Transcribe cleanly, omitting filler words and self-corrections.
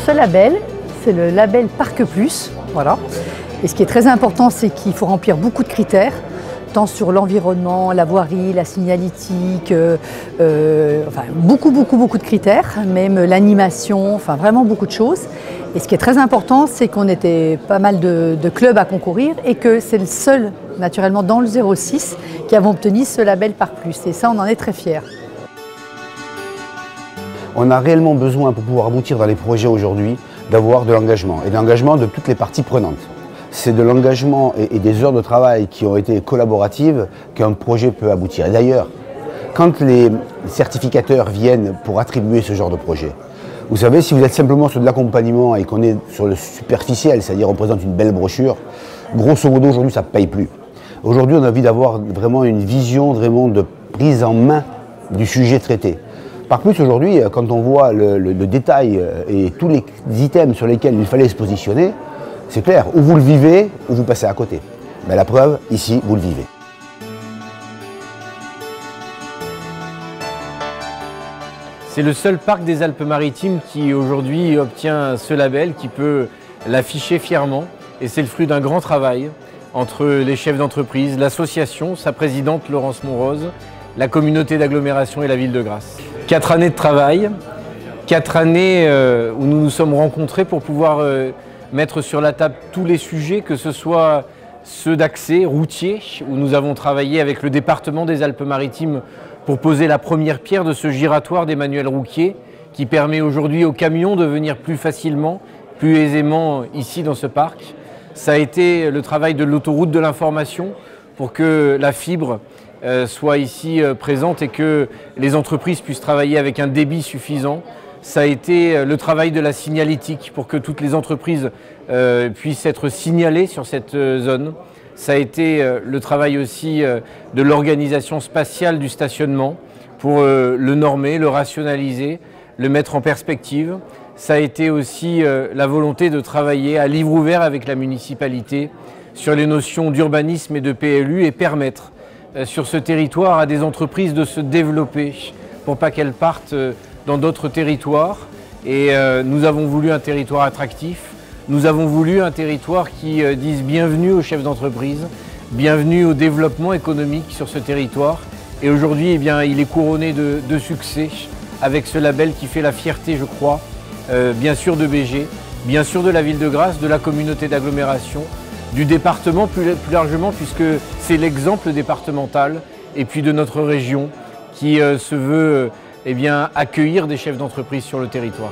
ce label, c'est le label Parc Plus. Voilà. Et ce qui est très important, c'est qu'il faut remplir beaucoup de critères, tant sur l'environnement, la voirie, la signalétique, enfin beaucoup de critères, même l'animation, enfin vraiment beaucoup de choses. Et ce qui est très important, c'est qu'on était pas mal de clubs à concourir et que c'est le seul, naturellement, dans le 06 qui avons obtenu ce label Parc Plus. Et ça, on en est très fiers. On a réellement besoin, pour pouvoir aboutir dans les projets aujourd'hui, d'avoir de l'engagement, et de l'engagement de toutes les parties prenantes. C'est de l'engagement et des heures de travail qui ont été collaboratives qu'un projet peut aboutir. Et d'ailleurs, quand les certificateurs viennent pour attribuer ce genre de projet, vous savez, si vous êtes simplement sur de l'accompagnement et qu'on est sur le superficiel, c'est-à-dire on présente une belle brochure, grosso modo aujourd'hui ça ne paye plus. Aujourd'hui on a envie d'avoir vraiment une vision vraiment de prise en main du sujet traité. Par plus aujourd'hui, quand on voit le détail et tous les items sur lesquels il fallait se positionner, c'est clair, ou vous le vivez ou vous passez à côté. Mais la preuve, ici, vous le vivez. C'est le seul parc des Alpes-Maritimes qui aujourd'hui obtient ce label, qui peut l'afficher fièrement. Et c'est le fruit d'un grand travail entre les chefs d'entreprise, l'association, sa présidente Laurence Monrose, la communauté d'agglomération et la ville de Grasse. 4 années de travail, 4 années où nous nous sommes rencontrés pour pouvoir mettre sur la table tous les sujets, que ce soit ceux d'accès routier, où nous avons travaillé avec le département des Alpes-Maritimes pour poser la première pierre de ce giratoire d'Emmanuel Rouquier, qui permet aujourd'hui aux camions de venir plus facilement, plus aisément ici dans ce parc. Ça a été le travail de l'autoroute de l'information pour que la fibre soit ici présente et que les entreprises puissent travailler avec un débit suffisant. Ça a été le travail de la signalétique pour que toutes les entreprises puissent être signalées sur cette zone. Ça a été le travail aussi de l'organisation spatiale du stationnement pour le normer, le rationaliser, le mettre en perspective. Ça a été aussi la volonté de travailler à livre ouvert avec la municipalité sur les notions d'urbanisme et de PLU et permettre sur ce territoire à des entreprises de se développer pour pas qu'elles partent dans d'autres territoires. Et nous avons voulu un territoire attractif. Nous avons voulu un territoire qui dise bienvenue aux chefs d'entreprise, bienvenue au développement économique sur ce territoire. Et aujourd'hui, eh bien, il est couronné de succès avec ce label qui fait la fierté, je crois, bien sûr de BG, bien sûr de la ville de Grasse, de la communauté d'agglomération, du département plus largement, puisque c'est l'exemple départemental, et puis de notre région qui se veut eh bien, accueillir des chefs d'entreprise sur le territoire.